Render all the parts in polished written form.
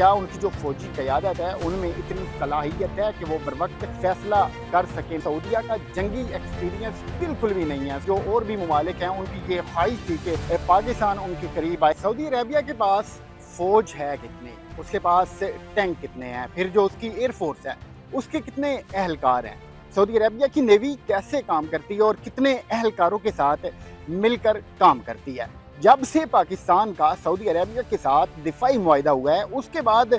क्या उनकी जो फौजी क़यादत है उनमें इतनी सलाहियत है कि वो बर वक्त फैसला कर सकें। सऊदीया का जंगी एक्सपीरियंस बिल्कुल भी नहीं है। जो और भी ममालिक हैं उनकी ये ख्वाहिश थी कि पाकिस्तान उनके करीब आए। सऊदी अरेबिया के पास फ़ौज है कितनी, उसके पास टैंक कितने हैं, फिर जो उसकी एयर फोर्स है उसके कितने एहलकार हैं, सऊदी अरेबिया की नेवी कैसे काम करती है और कितने एहलकारों के साथ मिलकर काम करती है। जब से पाकिस्तान का सऊदी अरेबिया के साथ दिफाई मुआहिदा हुआ है उसके बाद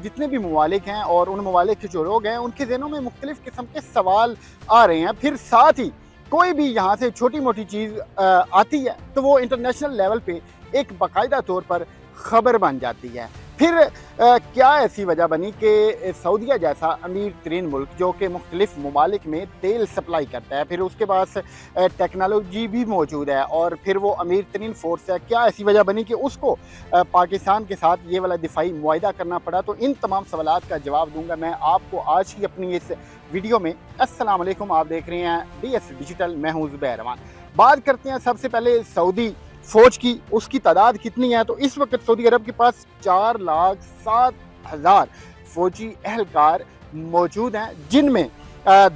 जितने भी ममालिक हैं और उन ममालिक के जो लोग हैं उनके ज़हनों में मुख्तलिफ़ किस्म के सवाल आ रहे हैं। फिर साथ ही कोई भी यहाँ से छोटी मोटी चीज़ आती है तो वो इंटरनेशनल लेवल पे एक बाकायदा तौर पर ख़बर बन जाती है। फिर क्या ऐसी वजह बनी कि सऊदीया जैसा अमीर तरीन मुल्क जो कि मुख्तलिफ़ ममालिक में तेल सप्लाई करता है, फिर उसके पास टेक्नोलॉजी भी मौजूद है और फिर वो अमीर तरीन फोर्स है, क्या ऐसी वजह बनी कि उसको पाकिस्तान के साथ ये वाला दिफाई मुआहिदा करना पड़ा? तो इन तमाम सवालात का जवाब दूंगा मैं आपको आज ही अपनी इस वीडियो में। अस्सलाम वालेकुम, आप देख रहे हैं DS डिजिटल, मैं हूँ ज़ुबैर रहमान। बात करते हैं सबसे पहले सऊदी फ़ौज की, उसकी तादाद कितनी है? तो इस वक्त सऊदी अरब के पास 4,07,000 फ़ौजी एहलकार मौजूद हैं, जिनमें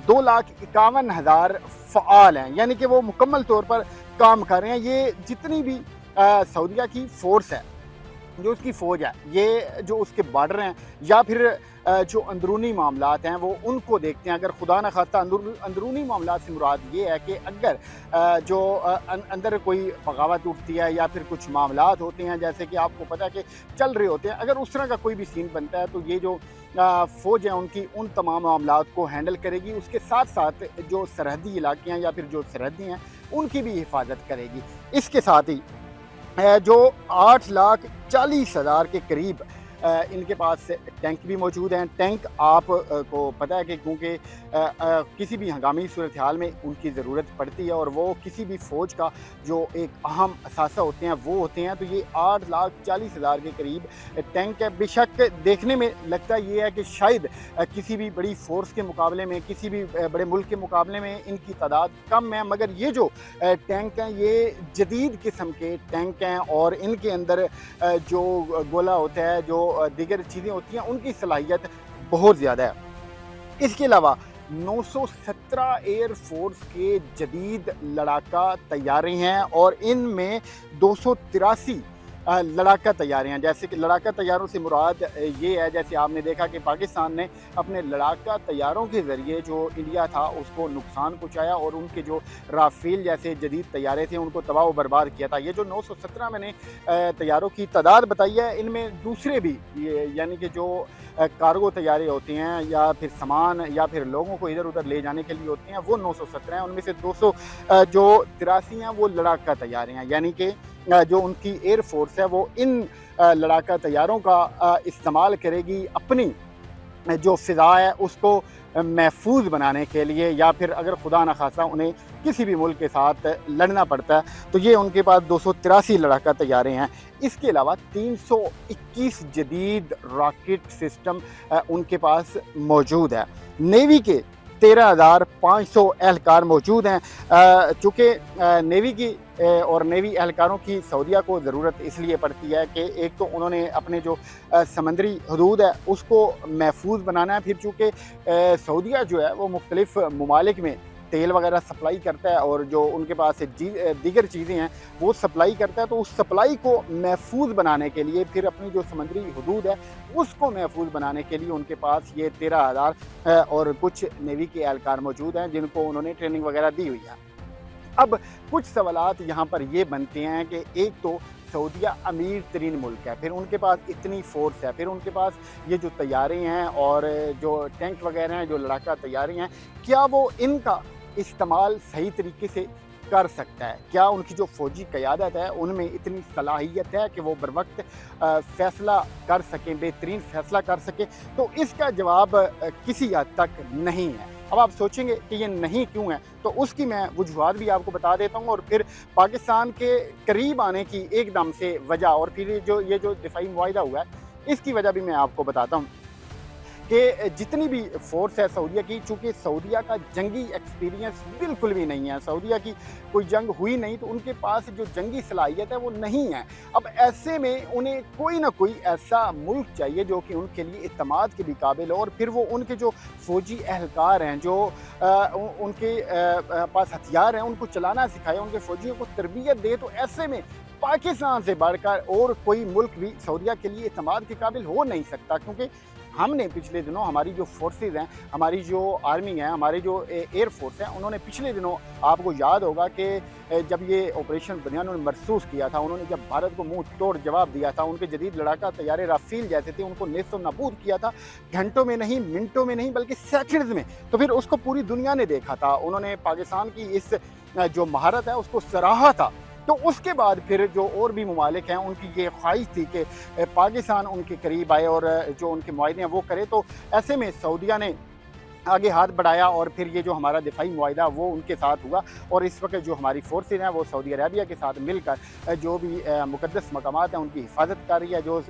2,51,000 फ़आल हैं, यानी कि वो मुकम्मल तौर पर काम कर रहे हैं। ये जितनी भी सऊदीया की फ़ोर्स है, जो उसकी फ़ौज है, ये जो उसके बॉर्डर हैं या फिर जो अंदरूनी मामलात हैं वो उनको देखते हैं। अगर खुदा न खास्ता अंदरूनी मामलात से मुराद ये है कि अगर अंदर कोई बगावत उठती है या फिर कुछ मामलात होते हैं, जैसे कि आपको पता है कि चल रहे होते हैं, अगर उस तरह का कोई भी सीन बनता है तो ये जो फ़ौज है उनकी उन तमाम मामलात को हैंडल करेगी। उसके साथ साथ जो सरहदी इलाके हैं या फिर जो सरहदी हैं उनकी भी हिफाजत करेगी। इसके साथ ही जो 8,40,000 के करीब इनके पास टैंक भी मौजूद हैं। टैंक आप को पता है कि क्योंकि किसी भी हंगामी सूरत हाल में उनकी ज़रूरत पड़ती है और वो किसी भी फ़ौज का जो एक अहम असासा होते हैं वो होते हैं। तो ये 8,40,000 के करीब टैंक है। बेशक देखने में लगता ये है कि शायद किसी भी बड़ी फ़ोर्स के मुकाबले में, किसी भी बड़े मुल्क के मुकाबले में इनकी तादाद कम है, मगर ये जो टैंक हैं ये जदीद किस्म के टैंक हैं और इनके अंदर जो गोला होता है, जो दीगर चीज़ें होती हैं, उनकी सलाहियत बहुत ज़्यादा है। इसके अलावा 917 एयर फोर्स के जदीद लड़ाका तैयारे हैं और इनमें 283 लड़ाका तैयारे हैं। जैसे कि लड़ाका तैयारों से मुराद ये है, जैसे आपने देखा कि पाकिस्तान ने अपने लड़ाका तैयारों के ज़रिए जो इंडिया था उसको नुकसान पहुँचाया और उनके जो राफेल जैसे जदीद तैयारे थे उनको तबाह व बर्बाद किया था। ये जो 917 मैंने तैयारों की तादाद बताई है, इनमें दूसरे भी यानी कि जो कार्गो तैयारे होते हैं या फिर सामान या फिर लोगों को इधर उधर ले जाने के लिए होते हैं, वो 917 हैं। उनमें से 200 जो 83 हैं वो लड़ाका तैयारे हैं, यानी कि जो उनकी एयर फोर्स है वो इन लड़ाका तैयारों का इस्तेमाल करेगी अपनी जो फ़िज़ा है उसको महफूज बनाने के लिए, या फिर अगर खुदा न खासा उन्हें किसी भी मुल्क के साथ लड़ना पड़ता है तो ये उनके पास 283 लड़ाका तैयारे हैं। इसके अलावा 321 जदीद रॉकेट सिस्टम उनके पास मौजूद है। नेवी के 13,500 एहलकार मौजूद हैं। चूँकि नेवी की और नेवी एहलकारों की सऊदीया को ज़रूरत इसलिए पड़ती है कि एक तो उन्होंने अपने जो समंदरी हदूद है उसको महफूज बनाना है, फिर चूँकि सऊदीया जो है वो मुख्तलिफ़ ममालिक में तेल वगैरह सप्लाई करता है और जो उनके पास दीगर चीज़ें हैं वो सप्लाई करता है, तो उस सप्लाई को महफूज बनाने के लिए, फिर अपनी जो समंदरी हदूद है उसको महफूज बनाने के लिए उनके पास ये 13,000 और कुछ नेवी के एहलकार मौजूद हैं जिनको उन्होंने ट्रेनिंग वगैरह दी हुई है। अब कुछ सवालात यहाँ पर ये बनते हैं कि एक तो सऊदीया अमीर तरीन मुल्क है, फिर उनके पास इतनी फ़ोर्स है, फिर उनके पास ये जो तैयारे हैं और जो टैंक वगैरह हैं, जो लड़ाका तैयारे हैं, क्या वो इनका इस्तेमाल सही तरीके से कर सकता है? क्या उनकी जो फ़ौजी क़यादत है उनमें इतनी सलाहियत है कि वो बर वक्त फ़ैसला कर सकें, बेहतरीन फ़ैसला कर सकें? तो इसका जवाब किसी हद तक नहीं है। अब आप सोचेंगे कि ये नहीं क्यों है, तो उसकी मैं वजूहात भी आपको बता देता हूँ और फिर पाकिस्तान के करीब आने की एकदम से वजह और फिर ये जो दिफाई मुआहिदा हुआ है इसकी वजह भी मैं आपको बताता हूँ। کہ جتنی بھی فورس ہے سعودیہ کی، چونکہ سعودیہ کا جنگی ایکسپیرینس بالکل بھی نہیں ہے، سعودیہ کی کوئی جنگ ہوئی نہیں، تو ان کے پاس جو جنگی صلاحیت ہے وہ نہیں ہے۔ اب ایسے میں انہیں کوئی نہ کوئی ایسا ملک چاہیے جو کہ ان کے لیے اعتماد کے بھی قابل ہو، اور پھر وہ ان کے جو فوجی اہلکار ہیں، جو ان کے پاس ہتھیار ہیں، ان کو چلانا سکھائے، ان کے فوجیوں کو تربیت دے۔ تو ایسے میں پاکستان سے بڑھ کر اور کوئی ملک بھی سعودیہ کے لیے اعتماد کے قابل ہو نہیں سکتا، کیونکہ ہم نے پچھلے دنوں ہماری جو فورسز ہیں، ہماری جو آرمی ہے، ہمارے جو ایئر فورس ہیں، انہوں نے پچھلے دنوں آپ کو یاد ہوگا کہ جب یہ آپریشن بنیان نے محسوس کیا تھا، انہوں نے جب بھارت کو منہ توڑ جواب دیا تھا، ان کے جدید لڑاکا طیارے رافیل جیسے تھے، ان کو نیست و نابود کیا تھا، گھنٹوں میں نہیں، منٹوں میں نہیں، بلکہ سیکنڈز میں۔ تو پھر اس کو پوری دنیا نے دیکھا تھا، انہوں نے پاکستان کی اس جو مہارت ہے اس کو سراہا تھا۔ تو اس کے بعد پھر جو اور بھی ممالک ہیں، ان کی یہ خواہش تھی کہ پاکستان ان کے قریب آئے اور جو ان کے معاہدے ہیں وہ کرے۔ تو ایسے میں سعودیہ نے آگے ہاتھ بڑھایا، اور پھر یہ جو ہمارا دفاعی معاہدہ وہ ان کے ساتھ ہوا، اور اس وقت جو ہماری فورسز ہیں وہ سعودی عربیہ کے ساتھ مل کر جو بھی مقدس مقامات ہیں ان کی حفاظت کر رہی ہے، جو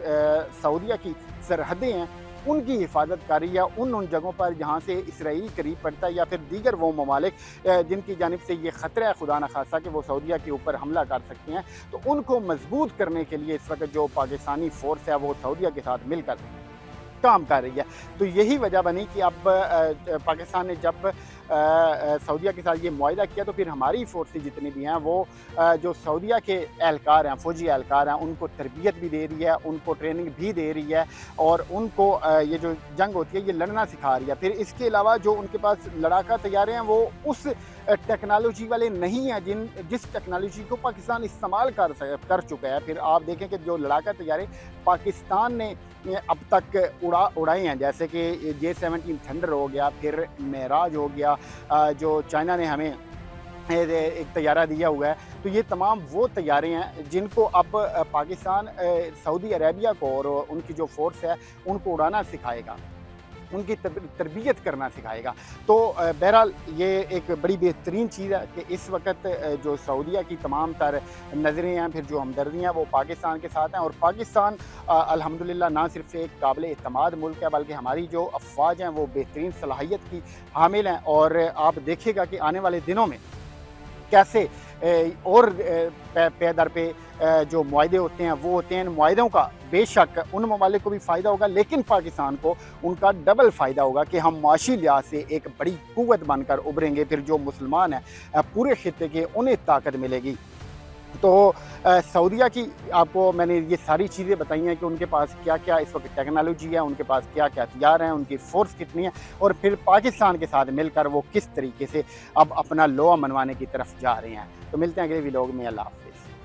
سعودیہ کی سرحدیں ہیں ان کی حفاظت کر رہی ہے، ان جگہوں پر جہاں سے اسرائیل قریب پڑتا ہے، یا پھر دیگر وہ ممالک جن کی جانب سے یہ خطرہ ہے خدا نخواستہ کہ وہ سعودیہ کے اوپر حملہ کر سکتے ہیں، تو ان کو مضبوط کرنے کے لیے اس وقت جو پاکستانی فورس ہے وہ سعودیہ کے ساتھ مل کر کام کر رہی ہے۔ تو یہی وجہ بنی کہ اب پاکستان نے جب سعودیہ کے ساتھ یہ معاہدہ کیا، تو پھر ہماری فورسز جتنی بھی ہیں وہ جو سعودیہ کے اہلکار ہیں، فوجی اہلکار ہیں، ان کو تربیت بھی دے رہی ہے، ان کو ٹریننگ بھی دے رہی ہے، اور ان کو یہ جو جنگ ہوتی ہے یہ لڑنا سکھا رہی ہے۔ پھر اس کے علاوہ جو ان کے پاس لڑاکا طیارے ہیں وہ اس ٹیکنالوجی والے نہیں ہیں جس ٹیکنالوجی کو پاکستان استعمال کر چکا ہے۔ پھر آپ دیکھیں کہ جو لڑاکا طیارے پاکستان نے اب تک اڑائے ہیں، جیسے کہ J-17 تھنڈر ہو گیا، پھر معراج ہو گیا، جو چائنا نے ہمیں ایک طیارہ دیا ہوا ہے، تو یہ تمام وہ طیارے ہیں جن کو اب پاکستان سعودی عربیہ کو اور ان کی جو فورس ہے ان کو اڑانا سکھائے گا، ان کی تربیت کرنا سکھائے گا۔ تو بہرحال یہ ایک بڑی بہترین چیز ہے کہ اس وقت جو سعودیہ کی تمام تر نظریں ہیں، پھر جو ہمدردیاں وہ پاکستان کے ساتھ ہیں، اور پاکستان الحمدللہ نہ صرف ایک قابل اعتماد ملک ہے بلکہ ہماری جو افواج ہیں وہ بہترین صلاحیت کی حامل ہیں، اور آپ دیکھے گا کہ آنے والے دنوں میں کیسے اور پے در پہ جو معاہدے ہوتے ہیں وہ ہوتے ہیں۔ ان معاہدوں کا بے شک ان ممالک کو بھی فائدہ ہوگا، لیکن پاکستان کو ان کا ڈبل فائدہ ہوگا کہ ہم معاشی لحاظ سے ایک بڑی قوت بن کر ابھریں گے۔ پھر جو مسلمان ہیں پورے خطے کے انہیں طاقت ملے گی۔ تو سعودیہ کی آپ کو میں نے یہ ساری چیزیں بتائی ہیں کہ ان کے پاس کیا کیا اس وقت ٹیکنالوجی ہے، ان کے پاس کیا کیا ہتھیار ہیں، ان کی فورس کتنی ہے، اور پھر پاکستان کے ساتھ مل کر وہ کس طریقے سے اب اپنا لوا منوانے کی طرف جا رہے ہیں۔ تو ملتے ہیں اگلے ویلاگ میں، اللہ حافظ۔